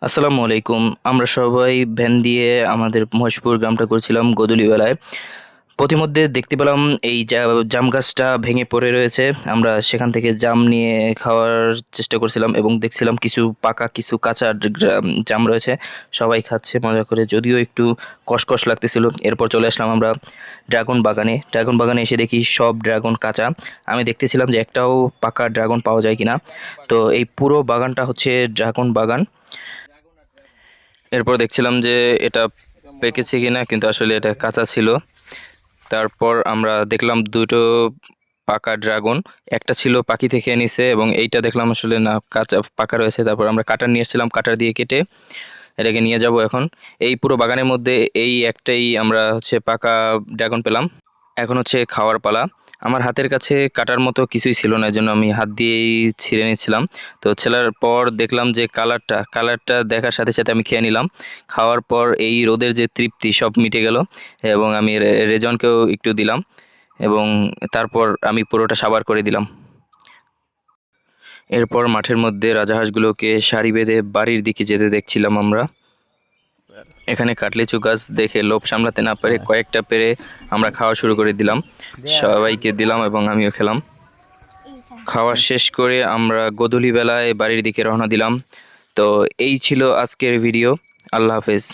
আসসালামু আলাইকুম। আমরা সবাই ভ্যান দিয়ে আমাদের মহেশপুর গ্রামটা করছিলাম গোধূলিবেলায়। পথিমধ্যে দেখতে পেলাম এই জাম গাছটা ভেঙে পড়ে রয়েছে। আমরা সেখান থেকে জাম নিয়ে খাওয়ার চেষ্টা করছিলাম এবং দেখছিলাম কিছু পাকা কিছু কাঁচা জাম রয়েছে। সবাই খাচ্ছে মজা করে, যদিও একটু কষকষ লাগতেছিল। এরপর চলে আসলাম আমরা ড্রাগন বাগানে। ড্রাগন বাগানে এসে দেখি সব ড্রাগন কাঁচা। আমি দেখতেছিলাম যে একটাও পাকা ড্রাগন পাওয়া যায় কিনা। তো এই পুরো বাগানটা হচ্ছে ড্রাগন বাগান। এরপর দেখছিলাম যে এটা পেকেছে কিনা, কিন্তু আসলে এটা কাঁচা ছিল। তারপর আমরা দেখলাম দুটো পাকা ড্রাগন, একটা ছিল পাখি থেকে নিছে এবং এইটা দেখলাম আসলে না কাঁচা পাকা রয়েছে। তারপর আমরা কাটার নিয়ে এসেছিলাম, কাটার দিয়ে কেটে এটাকে নিয়ে যাব এখন। এই পুরো বাগানের মধ্যে এই একটাই আমরা হচ্ছে পাকা ড্রাগন পেলাম। এখন হচ্ছে খাওয়ার পালা। আমার হাতের কাছে কাটার মতো কিছুই ছিল না, এজন্য আমি হাত দিয়েই ছিঁড়ে নিচ্ছিলাম। তো ছেলার পর দেখলাম যে কালারটা দেখার সাথে সাথে আমি খেয়ে নিলাম। খাওয়ার পর এই রোদের যে তৃপ্তি সব মিটে গেল এবং আমি রেজনকেও একটু দিলাম এবং তারপর আমি পুরোটা সাবার করে দিলাম। এরপর মাঠের মধ্যে রাজাহাঁসগুলোকে সারি বেঁধে বাড়ির দিকে যেতে দেখছিলাম আমরা। এখানে কাটলিচু গাছ দেখে লোভ সামলাতে না পেরে কয়েকটা পেরে আমরা খাওয়া শুরু করে দিলাম। সবাইকে দিলাম এবং আমিও খেলাম। খাওয়া শেষ করে আমরা গোধূলি বেলায় বাড়ির দিকে রওনা দিলাম। তো এই ছিল আজকের ভিডিও। আল্লাহ হাফেজ।